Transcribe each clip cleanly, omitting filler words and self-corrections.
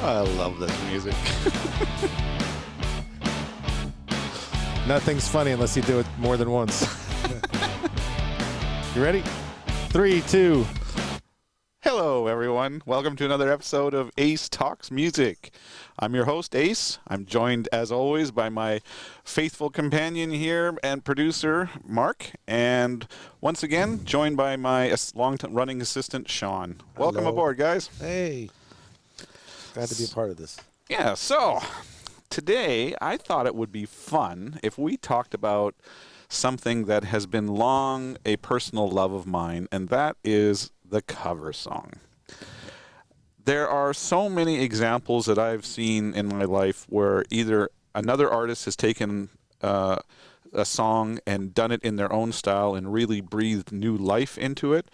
I love this music. Nothing's funny unless you do it more than once. You ready? 3, 2. Hello, everyone. Welcome to another episode of Ace Talks Music. I'm your host, Ace. I'm joined, as always, by my faithful companion here and producer, Mark. And once again, joined by my long-running assistant, Sean. Welcome Hello. aboard, guys. Hey. Glad to be a part of this. Yeah, so today I thought it would be fun if we talked about something that has been long a personal love of mine, and that is the cover song. There are so many examples that I've seen in my life where either another artist has taken a song and done it in their own style and really breathed new life into it,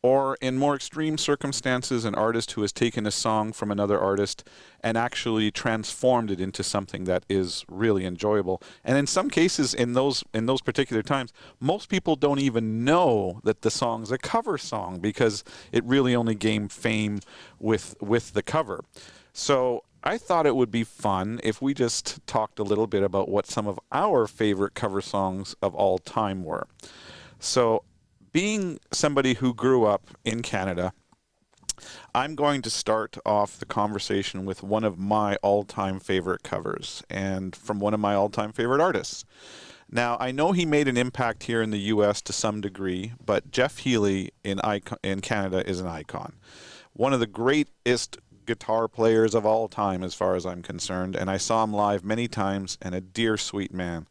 or in more extreme circumstances, an artist who has taken a song from another artist and actually transformed it into something that is really enjoyable. And in some cases, in those particular times, most people don't even know that the song's a cover song because it really only gained fame with the cover. So I thought it would be fun if we just talked a little bit about what some of our favorite cover songs of all time were. So, being somebody who grew up in Canada, I'm going to start off the conversation with one of my all-time favorite covers and from one of my all-time favorite artists. Now, I know he made an impact here in the U.S. to some degree, but Jeff Healey in Canada is an icon. One of the greatest guitar players of all time as far as I'm concerned, and I saw him live many times, and a dear, sweet man.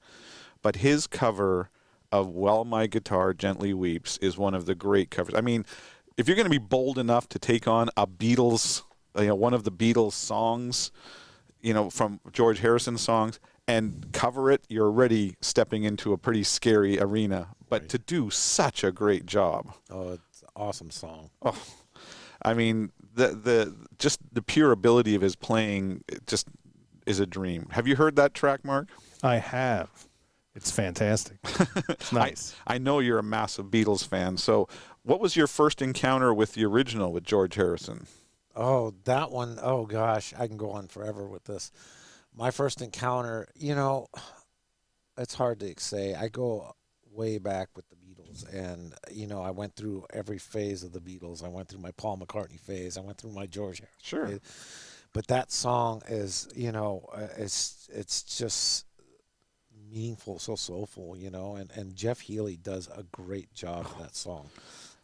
But his cover of While My Guitar Gently Weeps is one of the great covers. I mean, if you're going to be bold enough to take on a Beatles, one of the Beatles songs, from George Harrison's songs, and cover it, you're already stepping into a pretty scary arena. But to do such a great job. Oh, it's an awesome song. Oh, I mean, the pure ability of his playing just is a dream. Have you heard that track, Mark? I have. It's fantastic. It's nice. I know you're a massive Beatles fan. So what was your first encounter with the original with George Harrison? Oh, that one. Oh, gosh. I can go on forever with this. My first encounter, it's hard to say. I go way back with the Beatles. And, I went through every phase of the Beatles. I went through my Paul McCartney phase. I went through my George Harrison phase. But that song is, it's just meaningful, so soulful, and Jeff Healey does a great job of that song,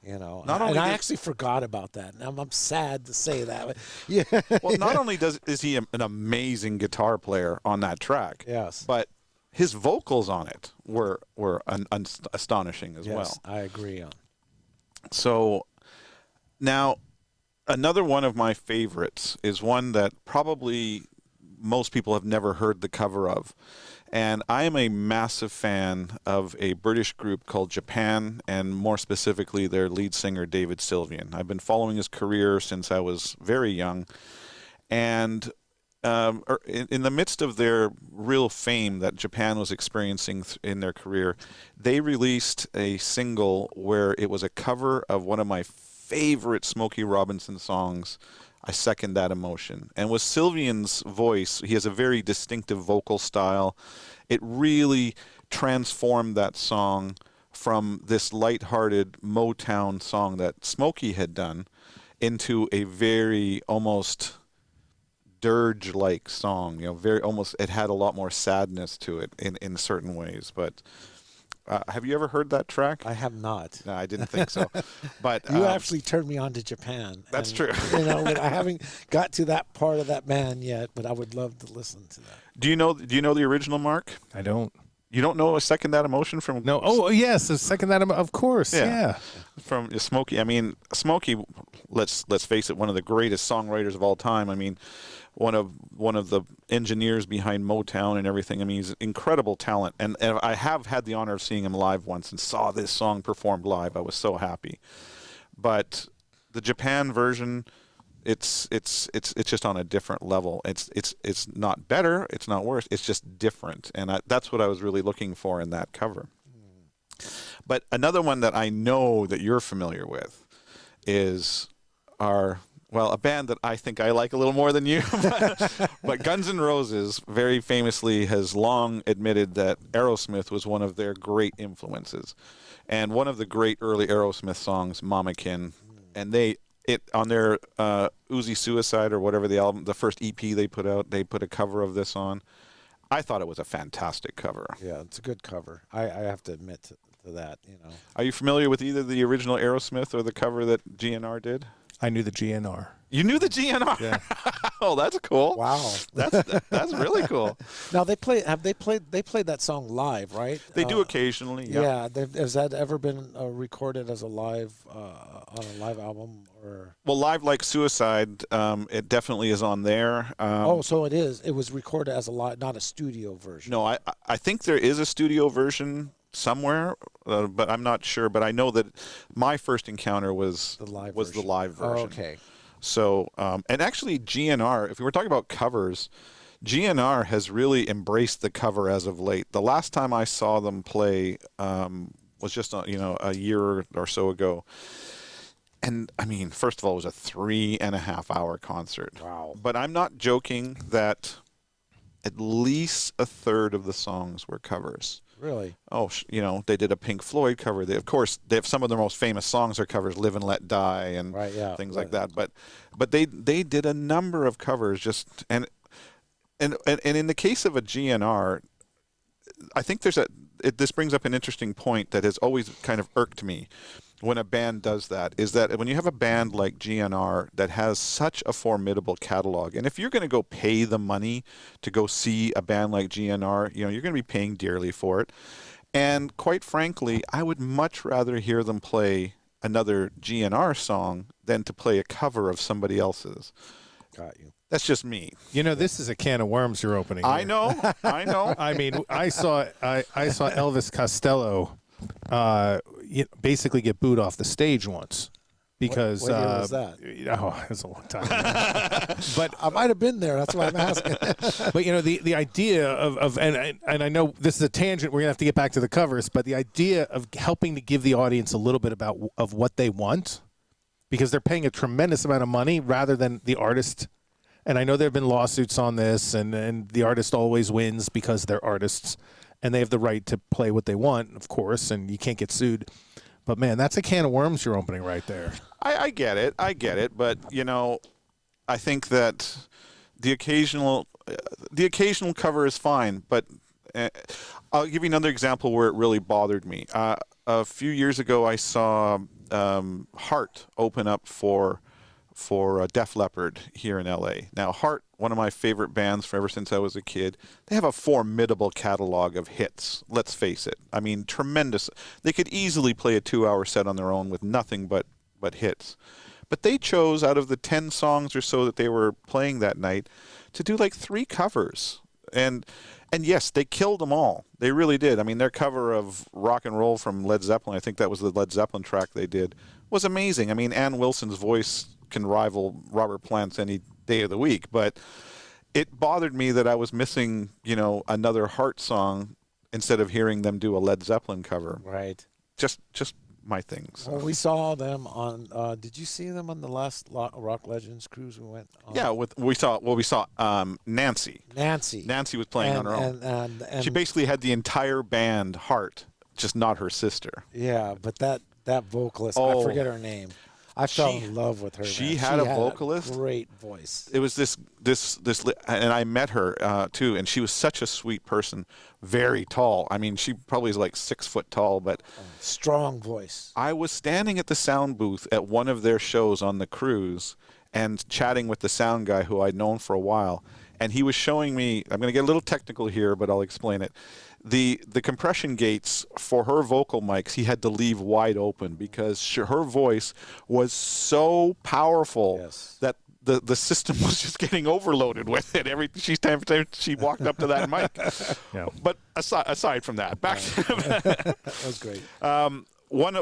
I actually forgot about that, and I'm sad to say that. But yeah. Well, not only is he an amazing guitar player on that track, yes, but his vocals on it were astonishing as well. Yes, I agree on. So now, another one of my favorites is one that probably most people have never heard the cover of. And I am a massive fan of a British group called Japan, and more specifically their lead singer, David Sylvian. I've been following his career since I was very young. And in the midst of their real fame that Japan was experiencing in their career, they released a single where it was a cover of one of my favorite Smokey Robinson songs, I Second That Emotion. And with Sylvian's voice, he has a very distinctive vocal style. It really transformed that song from this lighthearted Motown song that Smokey had done into a very almost dirge-like song. Very almost, it had a lot more sadness to it in certain ways. But have you ever heard that track? I have not. No, I didn't think so. But you actually turned me on to Japan. That's true. But I haven't got to that part of that band yet, but I would love to listen to that. Do you know the original, Mark? I don't. You don't know A Second That Emotion from? No. Oh, yes, A Second That Emotion. Of course. Yeah. From Smokey. I mean, Smokey. Let's face it. One of the greatest songwriters of all time. I mean, one of the engineers behind Motown and everything. I mean, he's incredible talent. And I have had the honor of seeing him live once and saw this song performed live. I was so happy. But the Japan version, it's just on a different level. It's not better. It's not worse. It's just different. And that's what I was really looking for in that cover. But another one that I know that you're familiar with is our well, a band that I think I like a little more than you, but Guns N' Roses very famously has long admitted that Aerosmith was one of their great influences. And one of the great early Aerosmith songs, Mamakin, and on their Uzi Suicide or whatever the album, the first EP they put out, they put a cover of this on. I thought it was a fantastic cover. Yeah, it's a good cover. I have to admit to that, you know. Are you familiar with either the original Aerosmith or the cover that GNR did? I knew the GNR. You knew the GNR? Yeah. Oh, that's cool. Wow. That's really cool. Now they played that song live, right? They do occasionally. Yeah. Yeah. Has that ever been recorded as a live on a live album or? Well, Live Like Suicide, it definitely is on there. So it is. It was recorded as a live, not a studio version. No, I think there is a studio version somewhere, but I'm not sure. But I know that my first encounter was the live version. Oh, okay. So, and actually GNR, if we were talking about covers, GNR has really embraced the cover as of late. The last time I saw them play was just a year or so ago. And I mean, first of all, it was a 3.5-hour concert. Wow. But I'm not joking that at least a third of the songs were covers. Really? Oh, they did a Pink Floyd cover. They have some of their most famous songs are covers, "Live and Let Die" and things like that. But they did a number of covers. Just and in the case of a GNR, I think this brings up an interesting point that has always kind of irked me when a band does that, is that when you have a band like GNR that has such a formidable catalog, and if you're going to go pay the money to go see a band like GNR, you're going to be paying dearly for it. And quite frankly, I would much rather hear them play another GNR song than to play a cover of somebody else's. Got you. That's just me. This is a can of worms you're opening here. I know. I mean, I saw Elvis Costello basically get booed off the stage once because what year was that? It was a long time ago. But I might have been there. That's why I'm asking. But the idea of and I know this is a tangent. We're gonna have to get back to the covers, but the idea of helping to give the audience a little bit of what they want, because they're paying a tremendous amount of money rather than the artist. And I know there have been lawsuits on this, and the artist always wins because they're artists. And they have the right to play what they want, of course, and you can't get sued. But, man, that's a can of worms you're opening right there. I get it. But, I think that the occasional cover is fine. But I'll give you another example where it really bothered me. A few years ago, I saw Heart open up for Def Leppard here in L.A. Now, Heart, one of my favorite bands for ever since I was a kid, they have a formidable catalog of hits, let's face it. I mean, tremendous. They could easily play a 2-hour set on their own with nothing but hits. But they chose, out of the 10 songs or so that they were playing that night, to do like 3 covers. And yes, they killed them all. They really did. I mean, their cover of Rock and Roll from Led Zeppelin, I think that was the Led Zeppelin track they did, was amazing. I mean, Ann Wilson's voice can rival Robert Plant's any day of the week, but it bothered me that I was missing, another Heart song instead of hearing them do a Led Zeppelin cover. Right. Just my things. Well, we saw them on. Did you see them on the last Rock Legends cruise we went on? Yeah, we saw Nancy. Nancy was playing on her own. And she basically had the entire band Heart, just not her sister. Yeah, but that vocalist, I forget her name. I fell in love with her. She had a vocalist. Great voice. It was this, and I met her too, and she was such a sweet person. Very tall. I mean, she probably is like 6 foot tall, but strong voice. I was standing at the sound booth at one of their shows on the cruise, and chatting with the sound guy who I'd known for a while, and he was showing me. I'm going to get a little technical here, but I'll explain it. The compression gates for her vocal mics, he had to leave wide open because her voice was so powerful that the system was just getting overloaded with it every time she walked up to that mic. Yeah. But aside from that, back to that was great. One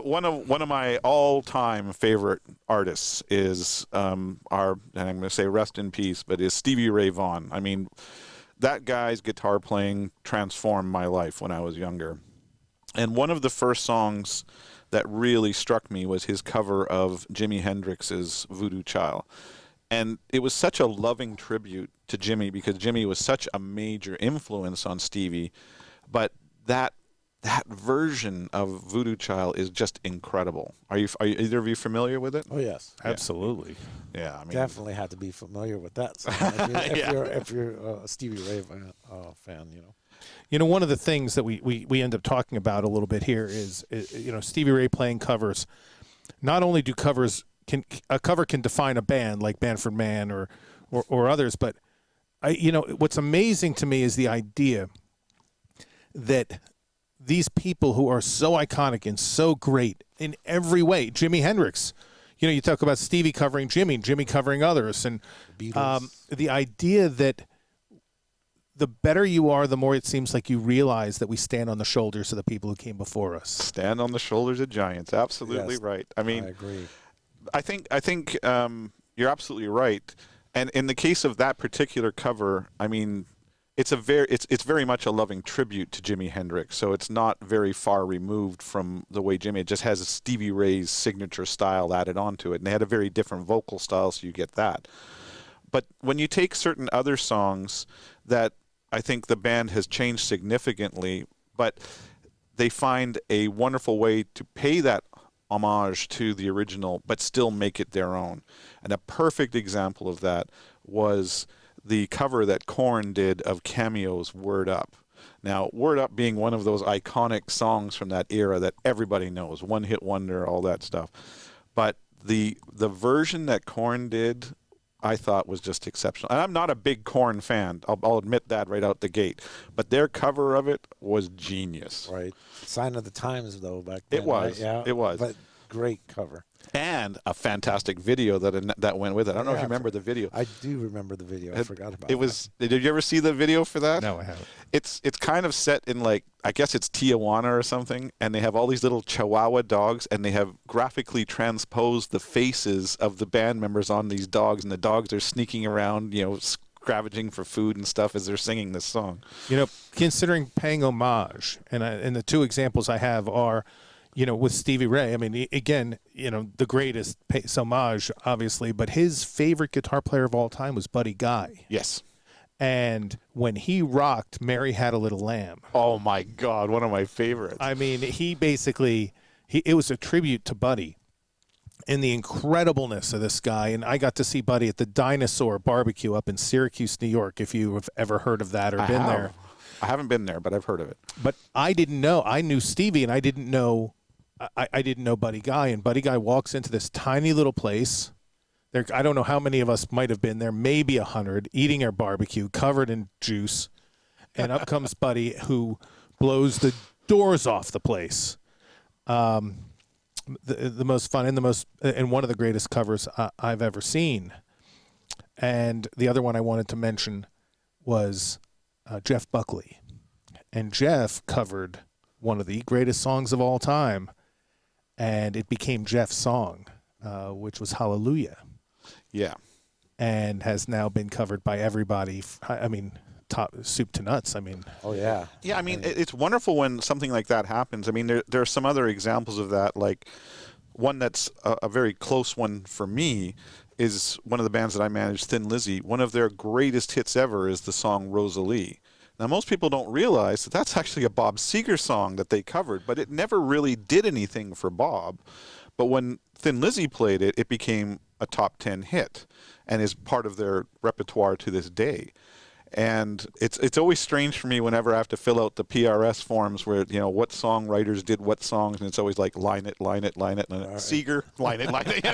of my all-time favorite artists is and I'm going to say rest in peace, but is Stevie Ray Vaughan. I mean, that guy's guitar playing transformed my life when I was younger. And one of the first songs that really struck me was his cover of Jimi Hendrix's Voodoo Child. And it was such a loving tribute to Jimi because Jimi was such a major influence on Stevie. But that version of Voodoo Child is just incredible. Are either of you familiar with it? Oh yes, Absolutely. Yeah, I mean, definitely had to be familiar with that song if you're a Stevie Ray fan, you know. You know, one of the things that we end up talking about a little bit here is you know, Stevie Ray playing covers. Not only do a cover can define a band like Manfred Mann or others, but you know, what's amazing to me is the idea that these people who are so iconic and so great in every way, Jimi Hendrix, you know, you talk about Stevie covering Jimi covering others, and the idea that the better you are, the more it seems like you realize that we stand on the shoulders of the people who came before us. stand on the shoulders of giants. Absolutely Yes, right. I mean, I agree. I think you're absolutely right. And in the case of that particular cover, I mean, it's very much a loving tribute to Jimi Hendrix. So it's not very far removed from the way Jimi. It just has a Stevie Ray's signature style added onto it, and they had a very different vocal style, so you get that. But when you take certain other songs that I think the band has changed significantly, but they find a wonderful way to pay that homage to the original, but still make it their own. And a perfect example of that was the cover that Korn did of Cameo's Word Up. Now, Word Up being one of those iconic songs from that era that everybody knows, one-hit wonder, all that stuff. But the version that Korn did, I thought was just exceptional. And I'm not a big Korn fan. I'll admit that right out the gate. But their cover of it was genius. Right. Sign of the times, though, back then. It was. Right? Yeah. It was. But great cover. And a fantastic video that went with it. I don't know if you remember the video. I do remember the video. I forgot about it. Did you ever see the video for that? No, I haven't. It's kind of set in, like, I guess it's Tijuana or something, and they have all these little Chihuahua dogs, and they have graphically transposed the faces of the band members on these dogs, and the dogs are sneaking around, you know, scavenging for food and stuff as they're singing this song. You know, considering paying homage, and the two examples I have are, you know, with Stevie Ray. I mean, again, you know, the greatest pays homage, obviously, but his favorite guitar player of all time was Buddy Guy. Yes. And when he rocked Mary Had a Little Lamb. Oh, my God, one of my favorites. I mean, he basically, it was a tribute to Buddy and the incredibleness of this guy. And I got to see Buddy at the Dinosaur Barbecue up in Syracuse, New York, if you have ever heard of that or been there. I haven't been there, but I've heard of it. But I didn't know. I knew Stevie, and I didn't know Buddy Guy. And Buddy Guy walks into this tiny little place. There, I don't know how many of us might have been there, maybe 100, eating our barbecue, covered in juice. And up comes Buddy, who blows the doors off the place. The most fun and one of the greatest covers I've ever seen. And the other one I wanted to mention was Jeff Buckley. And Jeff covered one of the greatest songs of all time, and it became Jeff's song, which was Hallelujah. Yeah. And has now been covered by everybody. I mean, top soup to nuts. I mean. Oh, yeah. Yeah, I mean, it's wonderful when something like that happens. I mean, there are some other examples of that, like one that's a very close one for me is one of the bands that I manage, Thin Lizzy. One of their greatest hits ever is the song Rosalie. Now, most people don't realize that that's actually a Bob Seger song that they covered, but it never really did anything for Bob. But when Thin Lizzy played it, it became a top 10 hit and is part of their repertoire to this day. And it's always strange for me whenever I have to fill out the PRS forms where, you know, what songwriters did what songs, and it's always like line it, and Seeger, line it.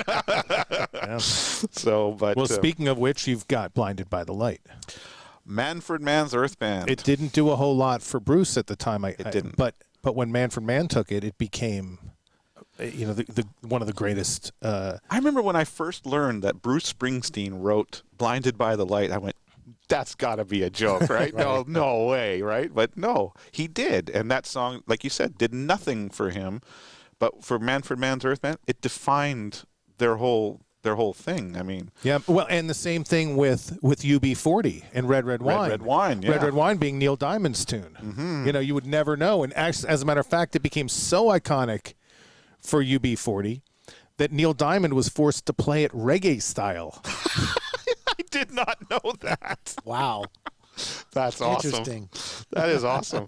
Yeah. So, but well, speaking of which, you've got Blinded by the Light. Manfred Mann's Earth Band. It didn't do a whole lot for Bruce at the time. It didn't. But when Manfred Mann took it, it became, you know, the one of the greatest. I remember when I first learned that Bruce Springsteen wrote "Blinded by the Light," I went, "That's got to be a joke, right? Right. No way, right?" But no, he did, and that song, like you said, did nothing for him, but for Manfred Mann's Earth Band, it defined their whole thing. I mean, yeah, well, and the same thing with UB40 and Red Red Wine. Red Wine, yeah. Red Red Wine being Neil Diamond's tune. Mm-hmm. You know, you would never know. And as a matter of fact, it became so iconic for UB40 that Neil Diamond was forced to play it reggae style. I did not know that. Wow. That's awesome. Interesting. That is awesome.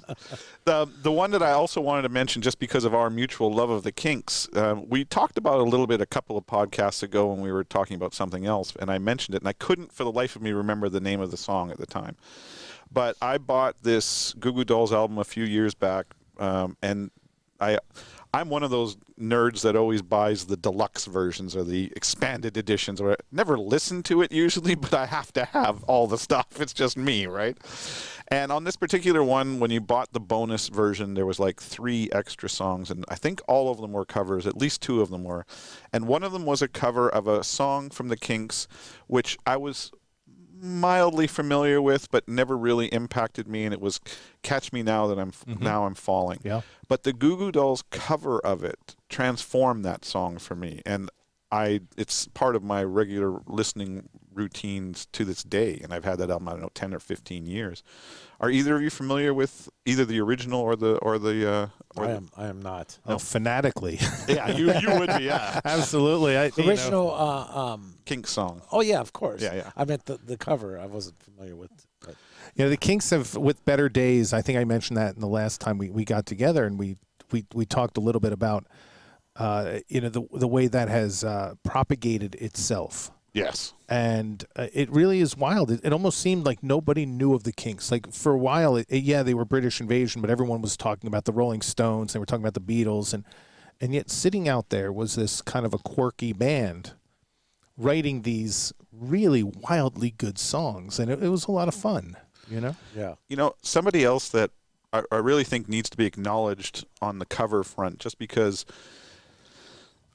The one that I also wanted to mention, just because of our mutual love of the Kinks, we talked about it a little bit a couple of podcasts ago when we were talking about something else, and I mentioned it, and I couldn't for the life of me remember the name of the song at the time. But I bought this Goo Goo Dolls album a few years back, and I'm one of those nerds that always buys the deluxe versions or the expanded editions. Or I never listen to it usually, but I have to have all the stuff. It's just me, right? And on this particular one, when you bought the bonus version, there was like 3 extra songs, and I think all of them were covers. At least 2 of them were. And one of them was a cover of a song from the Kinks, which I was mildly familiar with, but never really impacted me, and it was "Catch Me Now That I'm Falling." Yeah. But the Goo Goo Dolls cover of it transformed that song for me, and it's part of my regular listening routines to this day, and I've had that album, I don't know, 10 or 15 years. Are either of you familiar with either the original or the I am not. Oh, fanatically. Yeah, you would be, yeah. Absolutely. The original Kinks song. Oh yeah, of course. Yeah. I meant the cover. I wasn't familiar with. But. The Kinks have, with Better Days, I think I mentioned that in the last time we got together, and we talked a little bit about the way that has propagated itself. Yes. And it really is wild. It almost seemed like nobody knew of the Kinks. Like for a while, they were British Invasion, but everyone was talking about the Rolling Stones. They were talking about the Beatles, and yet sitting out there was this kind of a quirky band writing these really wildly good songs, and it was a lot of fun. Yeah. Somebody else that I really think needs to be acknowledged on the cover front, just because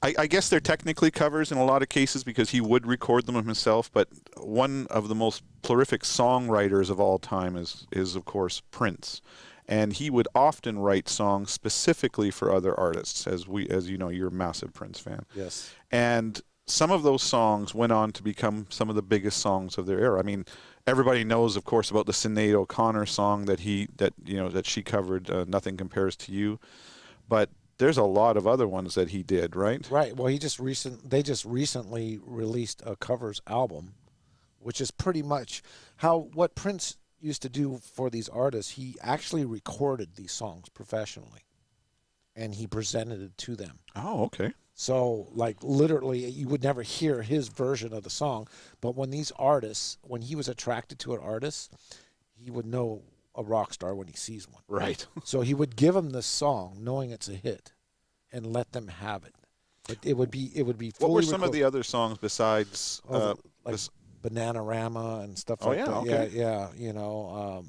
I guess they're technically covers in a lot of cases because he would record them himself, but one of the most prolific songwriters of all time is of course Prince. And he would often write songs specifically for other artists, as you know, you're a massive Prince fan. Yes. And some of those songs went on to become some of the biggest songs of their era. I mean, everybody knows, of course, about the Sinead O'Connor song that she covered, "Nothing Compares to You," but there's a lot of other ones that he did, right? Right. Well, they just recently released a covers album, which is pretty much what Prince used to do for these artists. He actually recorded these songs professionally, and he presented it to them. Oh, okay. So, like, literally, you would never hear his version of the song, but when he was attracted to an artist, he would know a rock star when he sees one. Right. So he would give them this song, knowing it's a hit, and let them have it. But it would be fully. What were some of the other songs besides Bananarama and stuff Oh, like yeah, that? okay. Yeah.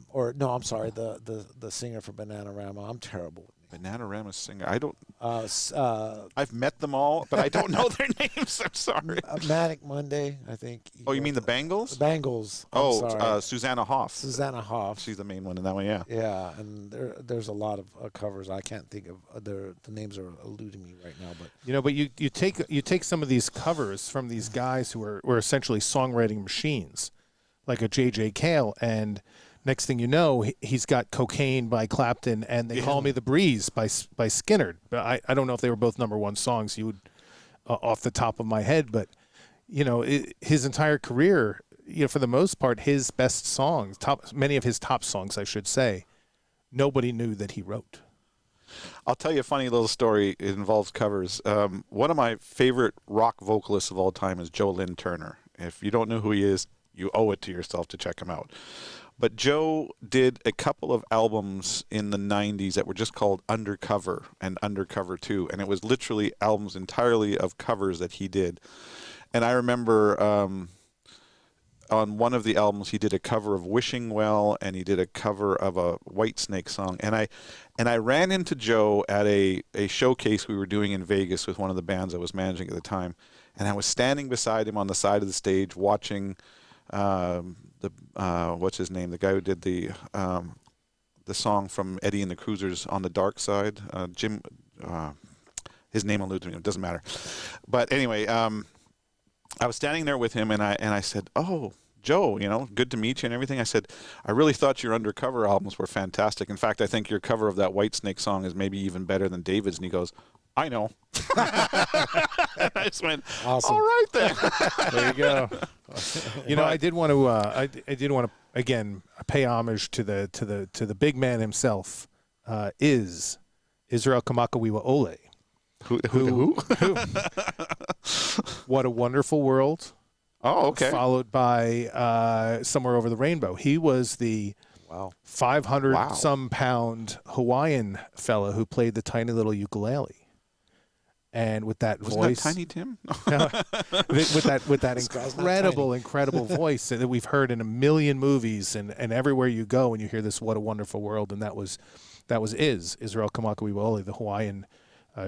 Or no, I'm sorry, the singer for Bananarama. I'm terrible with names. Bananarama singer? I don't. Uh, I've met them all, but I don't know their names. I'm sorry. Manic Monday, I think. Oh, you mean the Bangles? The Bangles. I'm sorry. Susanna Hoff. Susanna Hoff. She's the main one in that one, yeah. Yeah, and there's a lot of covers. I can't think of the names are eluding me right now, but But you take some of these covers from these guys who were essentially songwriting machines, like a J.J. Cale, and next thing you know, he's got Cocaine by Clapton and They Call Me the Breeze by Skynyrd. But I don't know if they were both #1 songs. You would off the top of my head, but his entire career, for the most part, his best songs, many of his top songs, I should say, nobody knew that he wrote. I'll tell you a funny little story. It involves covers. One of my favorite rock vocalists of all time is Joe Lynn Turner. If you don't know who he is, you owe it to yourself to check him out. But Joe did a couple of albums in the 90s that were just called Undercover and Undercover 2. And it was literally albums entirely of covers that he did. And I remember on one of the albums he did a cover of Wishing Well, and he did a cover of a Whitesnake song. And I ran into Joe at a showcase we were doing in Vegas with one of the bands I was managing at the time. And I was standing beside him on the side of the stage watching what's his name? The guy who did the song from Eddie and the Cruisers, On the Dark Side. Jim, his name eludes me. It doesn't matter. But anyway, I was standing there with him, and I said, "Oh, Joe, good to meet you and everything." I said, "I really thought your Undercover albums were fantastic. In fact, I think your cover of that Whitesnake song is maybe even better than David's." And he goes, I know. I just went, Awesome. all right then. There you go. I did want to. I did want to again pay homage to the big man himself. Is Israel Kamakawiwa Ole. Who? What a Wonderful World. Oh, okay. Followed by Somewhere Over the Rainbow. He was the 500 some pound Hawaiian fella who played the tiny little ukulele. And with that Wasn't voice, that Tiny Tim? with that incredible voice that we've heard in a million movies and everywhere you go and you hear this "What a Wonderful World," and that was Israel Kamakawiwa Ole, the Hawaiian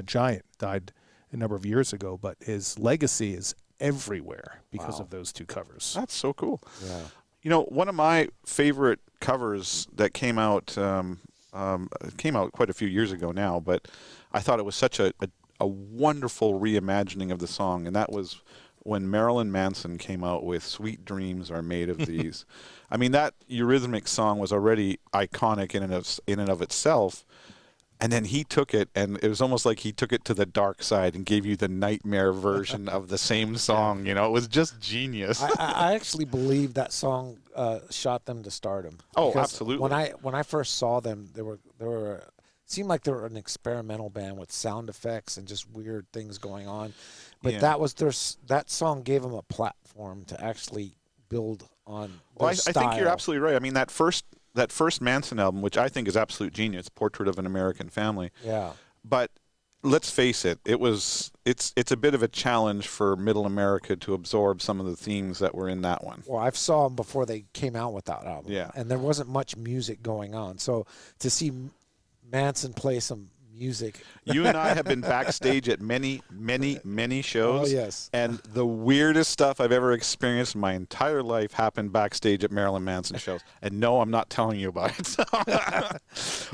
giant, died a number of years ago, but his legacy is everywhere because of those two covers. That's so cool. Yeah. One of my favorite covers that came out quite a few years ago now, but I thought it was such a wonderful reimagining of the song, and that was when Marilyn Manson came out with "Sweet Dreams Are Made of These." I mean, that Eurythmics song was already iconic in and of itself, and then he took it, and it was almost like he took it to the dark side and gave you the nightmare version of the same song. It was just genius. I actually believe that song shot them to stardom. Oh, Because absolutely. When I first saw them, they were seemed like they were an experimental band with sound effects and just weird things going on. But that song gave them a platform to actually build on their I style. think you're absolutely right. I mean, that first Manson album, which I think is absolute genius, Portrait of an American Family. Yeah. But let's face it, it's a bit of a challenge for Middle America to absorb some of the themes that were in that one. Well, I saw them before they came out with that album. Yeah. And there wasn't much music going on. So to see Manson play some music. You and I have been backstage at many shows. Oh, yes. And the weirdest stuff I've ever experienced in my entire life happened backstage at Marilyn Manson shows. And no, I'm not telling you about it.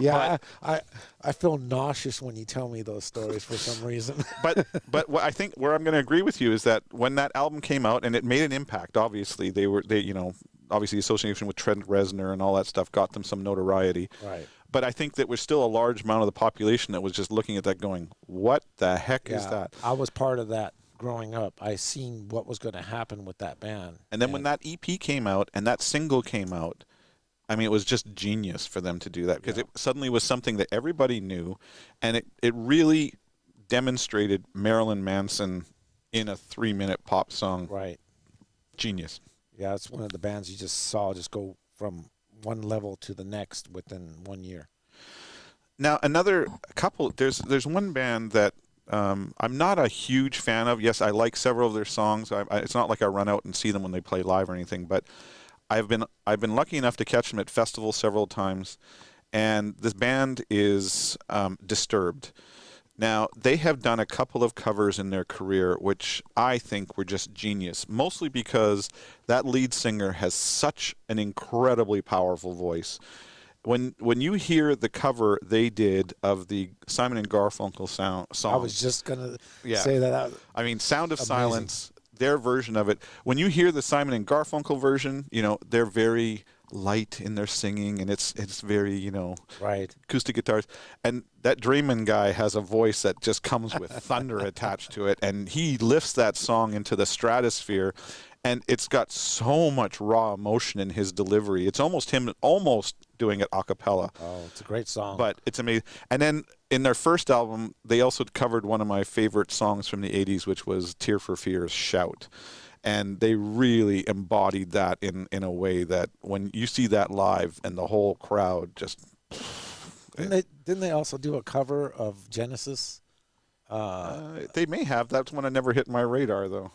Yeah, I feel nauseous when you tell me those stories for some reason. but what I think where I'm going to agree with you is that when that album came out and it made an impact, obviously obviously the association with Trent Reznor and all that stuff got them some notoriety. Right. But I think that we're still a large amount of the population that was just looking at that going, what the heck is that? I was part of that growing up. I seen what was going to happen with that band. And then when that EP came out and that single came out, I mean, it was just genius for them to do that because it suddenly was something that everybody knew, and it really demonstrated Marilyn Manson in a 3-minute pop song. Right. Genius. Yeah, it's one of the bands you just saw just go from one level to the next within 1 year. Now, another couple, there's one band that I'm not a huge fan of. Yes, I like several of their songs. It's not like I run out and see them when they play live or anything, but I've been lucky enough to catch them at festivals several times, and this band is Disturbed. Now, they have done a couple of covers in their career, which I think were just genius, mostly because that lead singer has such an incredibly powerful voice. When you hear the cover they did of the Simon and Garfunkel song, I was just going to say that. I mean, Sound of Silence, their version of it. When you hear the Simon and Garfunkel version, they're very light in their singing, and it's very right, acoustic guitars, and that Draymond guy has a voice that just comes with thunder attached to it, and he lifts that song into the stratosphere, and it's got so much raw emotion in his delivery. It's almost him doing it a cappella. Oh, it's a great song. But it's amazing. And then in their first album, they also covered one of my favorite songs from the 80s, which was Tear for Fears' Shout. And they really embodied that in a way that when you see that live and the whole crowd just... Didn't they also do a cover of Genesis? They may have. That's one I never hit my radar, though.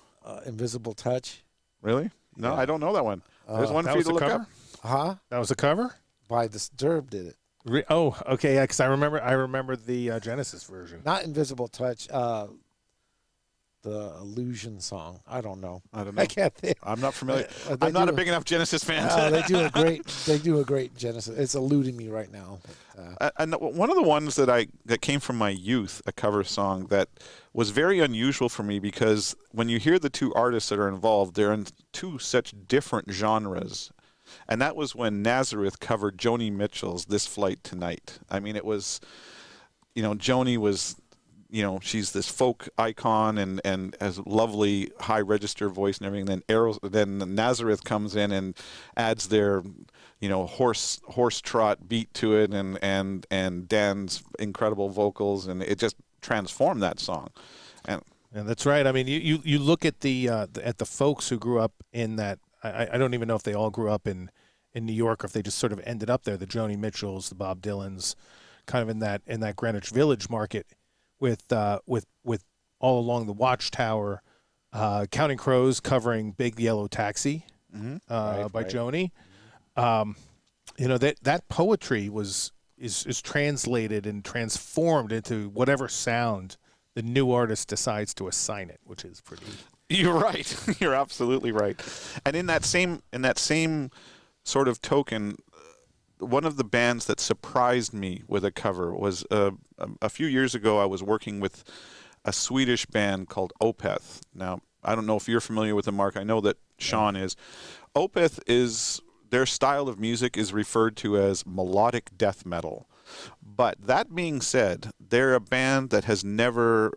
Invisible Touch. Really? No, Yeah. I don't know that one. There's one for you to look up. Huh? That was a cover? By Disturbed did it. Okay, yeah, because I remember the Genesis version. Not Invisible Touch. The Illusion song. I don't know. I can't think. I'm not familiar. I'm not a big enough Genesis fan. They do a great Genesis. It's eluding me right now. And one of the ones that came from my youth, a cover song that was very unusual for me because when you hear the two artists that are involved, they're in two such different genres. And that was when Nazareth covered Joni Mitchell's This Flight Tonight. I mean, it was, Joni was, she's this folk icon and has a lovely high register voice and everything. Then Nazareth comes in and adds their horse trot beat to it, and Dan's incredible vocals, and it just transformed that song. And that's right. I mean, you look at the folks who grew up in that. I don't even know if they all grew up in New York, or if they just sort of ended up there. The Joni Mitchells, the Bob Dylans, kind of in that Greenwich Village market, with all along the Watchtower, Counting Crows covering Big Yellow Taxi by Joni. That poetry is translated and transformed into whatever sound the new artist decides to assign it, which is pretty. You're right. You're absolutely right. And in that same sort of token, one of the bands that surprised me with a cover was a few years ago. I was working with a Swedish band called Opeth. Now, I don't know if you're familiar with them, Mark. I know that Sean is. Opeth is, their style of music is referred to as melodic death metal. But that being said, they're a band that has never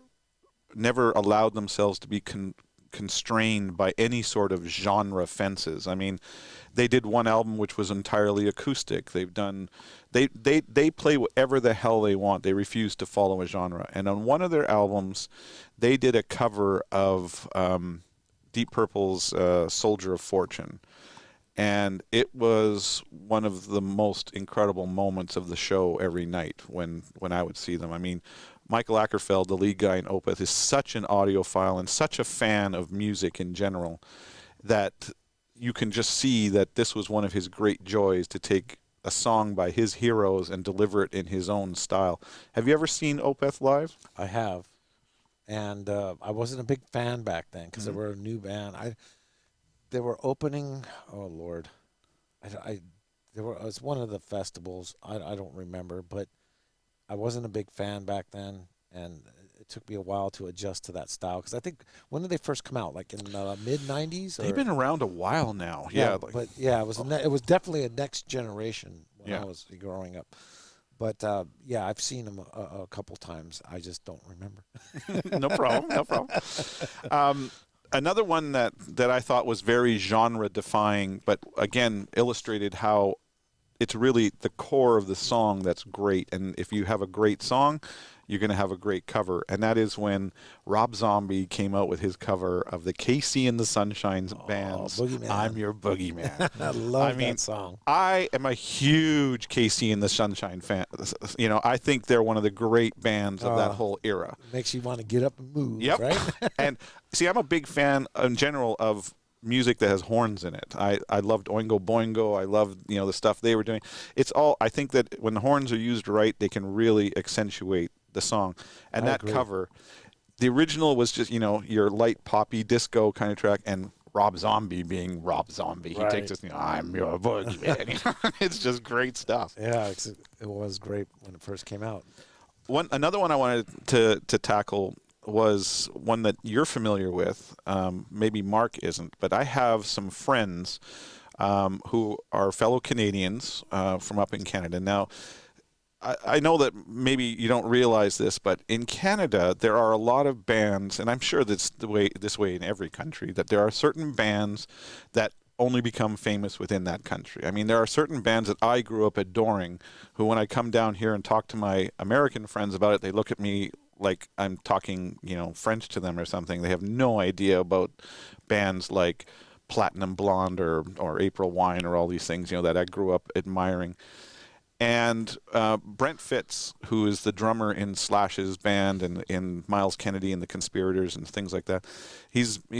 allowed themselves to be constrained by any sort of genre fences. I mean, they did one album which was entirely acoustic. They play whatever the hell they want. They refuse to follow a genre. And on one of their albums, they did a cover of Deep Purple's Soldier of Fortune. And it was one of the most incredible moments of the show every night when I would see them. I mean, Michael Ackerfeld, the lead guy in Opeth, is such an audiophile and such a fan of music in general that you can just see that this was one of his great joys, to take a song by his heroes and deliver it in his own style. Have you ever seen Opeth live? I have. And I wasn't a big fan back then because they were a new band. They were opening. Oh Lord, it was one of the festivals. I don't remember, but I wasn't a big fan back then, and it took me a while to adjust to that style. Because I think, when did they first come out? Like in the mid '90s? They've been around a while now. Yeah, but it was definitely a next generation when I was growing up. But I've seen them a couple times. I just don't remember. No problem. No problem. Another one that I thought was very genre-defying, but again illustrated how it's really the core of the song that's great. And if you have a great song, you're going to have a great cover. And that is when Rob Zombie came out with his cover of the KC and the Sunshine Band's I'm Your Boogeyman. I love that song. I am a huge KC and the Sunshine fan. I think they're one of the great bands of that whole era. Makes you want to get up and move, yep. Right? And see, I'm a big fan in general of music that has horns in it. I loved Oingo Boingo. I loved the stuff they were doing. It's all, I think that when the horns are used right, they can really accentuate the song. And that cover, the original was just your light poppy disco kind of track, and Rob Zombie being Rob Zombie. He takes this, I'm your boogeyman. It's just great stuff. Yeah, it was great when it first came out. Another one I wanted to tackle was one that you're familiar with. Maybe Mark isn't, but I have some friends who are fellow Canadians from up in Canada. Now, I know that maybe you don't realize this, but in Canada there are a lot of bands, and I'm sure that's this way in every country, that there are certain bands that only become famous within that country. I mean, there are certain bands that I grew up adoring who, when I come down here and talk to my American friends about it, they look at me like I'm talking, French to them or something. They have no idea about bands like Platinum Blonde or April Wine or all these things, that I grew up admiring. And Brent Fitz, who is the drummer in Slash's band and in Miles Kennedy and the Conspirators and things like that,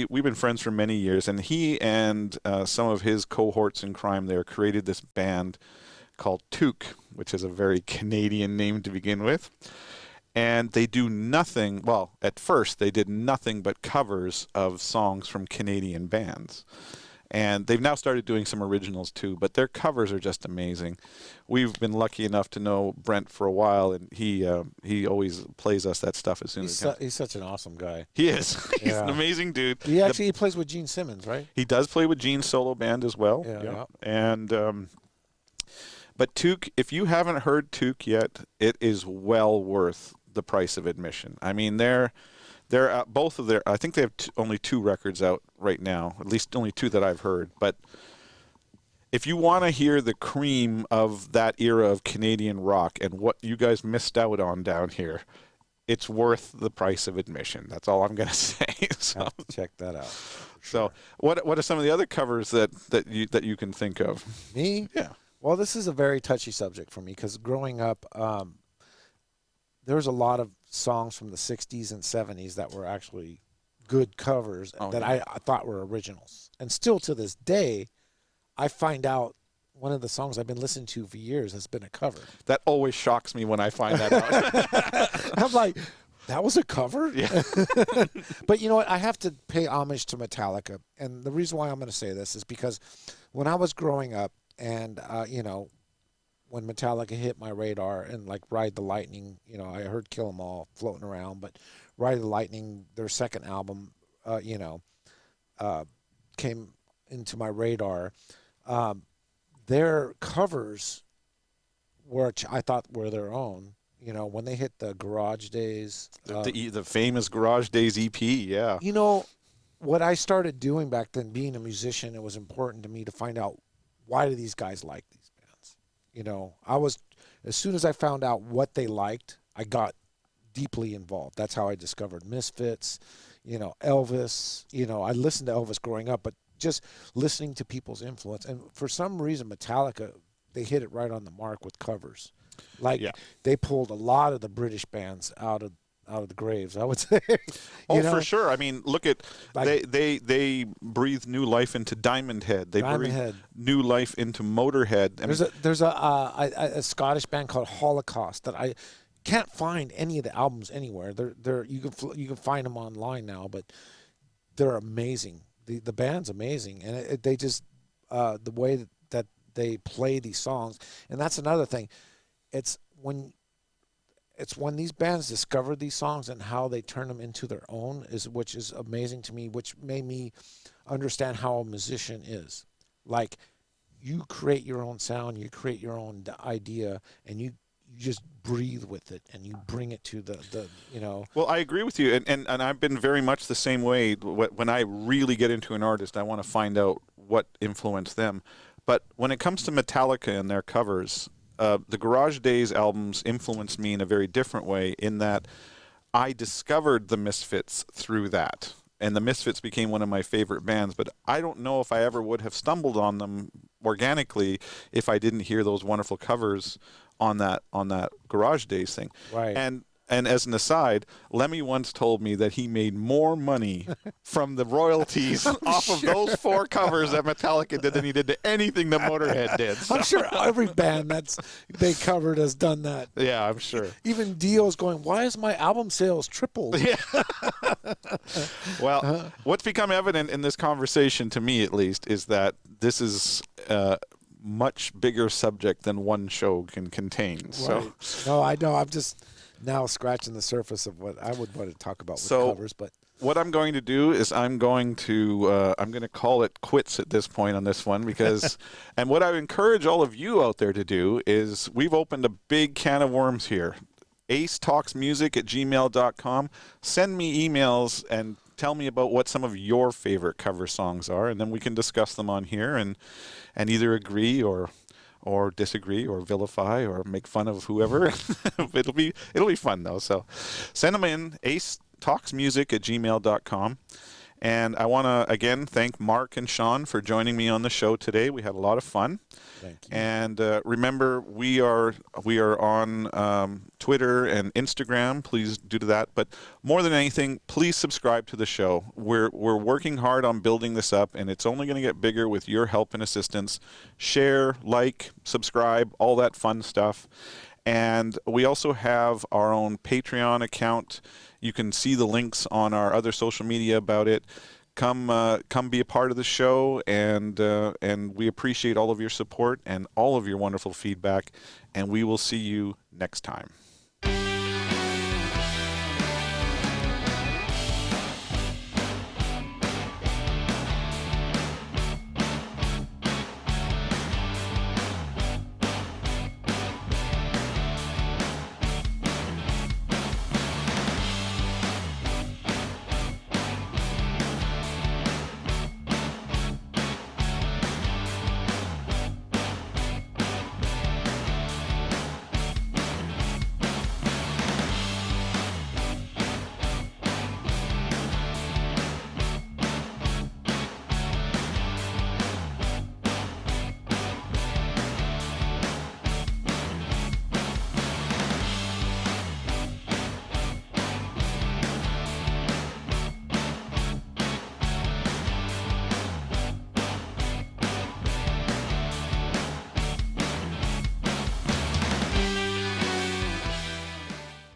we've been friends for many years, and he and some of his cohorts in crime there created this band called Toque, which is a very Canadian name to begin with. And they do nothing, well, at first they did nothing but covers of songs from Canadian bands. And they've now started doing some originals too, but their covers are just amazing. We've been lucky enough to know Brent for a while, and he always plays us that stuff as soon as he can. He's such an awesome guy. He is. He's an amazing dude. He plays with Gene Simmons, right? He does play with Gene's solo band as well. Yeah. And but Toque, if you haven't heard Toque yet, it is well worth the price of admission. I mean, they're both of their. I think they have only 2 records out right now, at least only 2 that I've heard. But if you want to hear the cream of that era of Canadian rock and what you guys missed out on down here, it's worth the price of admission. That's all I'm going to say. So, Have to check that out. so what are some of the other covers that you can think of? Me? Yeah. Well, this is a very touchy subject for me because growing up, there was a lot of songs from the 60s and 70s that were actually good covers that I thought were originals. And still to this day, I find out one of the songs I've been listening to for years has been a cover. That always shocks me when I find that out. I'm like, that was a cover? Yeah. But you know what? I have to pay homage to Metallica. And the reason why I'm going to say this is because when I was growing up and, you know, when Metallica hit my radar and like Ride the Lightning, you know, I heard Kill 'Em All floating around, but Ride the Lightning, their second album, you know, came into my radar. Their covers, which I thought were their own, you know, when they hit the Garage Days. The famous Garage Days EP, yeah. You know, what I started doing back then, being a musician, it was important to me to find out why do these guys like these bands. You know, as soon as I found out what they liked, I got deeply involved. That's how I discovered Misfits, you know, Elvis. You know, I listened to Elvis growing up, but just listening to people's influence. And for some reason, Metallica, they hit it right on the mark with covers. Like, they pulled a lot of the British bands out of the graves, I would say. Oh, for sure. I mean, look at, like, they breathed new life into Diamond Head. They breathed new life into Motorhead. There's a Scottish band called Holocaust that I can't find any of the albums anywhere. You can find them online now, but they're amazing. The band's amazing, and they just the way that they play these songs, and that's another thing. It's when these bands discover these songs and how they turn them into their own, which is amazing to me, which made me understand how a musician is. Like, you create your own sound, you create your own idea, and you just breathe with it and you bring it to the you know. Well, I agree with you, and I've been very much the same way. When I really get into an artist, I want to find out what influenced them. But when it comes to Metallica and their covers, the Garage Days albums influenced me in a very different way, in that I discovered the Misfits through that. And the Misfits became one of my favorite bands, but I don't know if I ever would have stumbled on them organically if I didn't hear those wonderful covers on that Garage Days thing. Right. And as an aside, Lemmy once told me that he made more money from the royalties off of those 4 covers that Metallica did than he did to anything that Motorhead did. So. I'm sure every band they covered has done that. Yeah, I'm sure. Even Dio's going, why is my album sales tripled? Yeah. Well, what's become evident in this conversation, to me at least, is that this is a much bigger subject than one show can contain. Right. So. No, I know. I'm just now scratching the surface of what I would want to talk about with covers. But what I'm going to do is I'm going to call it quits at this point on this one, because and what I encourage all of you out there to do is, we've opened a big can of worms here. acetalksmusic@gmail.com. Send me emails and tell me about what some of your favorite cover songs are, and then we can discuss them on here and either agree or disagree or vilify or make fun of whoever. It'll be fun though. So send them in, acetalksmusic@gmail.com. And I want to again thank Mark and Sean for joining me on the show today. We had a lot of fun. Thank you. And remember, we are on Twitter and Instagram. Please do that. But more than anything, please subscribe to the show. We're working hard on building this up, and it's only going to get bigger with your help and assistance. Share, like, subscribe, all that fun stuff. And we also have our own Patreon account. You can see the links on our other social media about it. Come be a part of the show, and we appreciate all of your support and all of your wonderful feedback, and we will see you next time.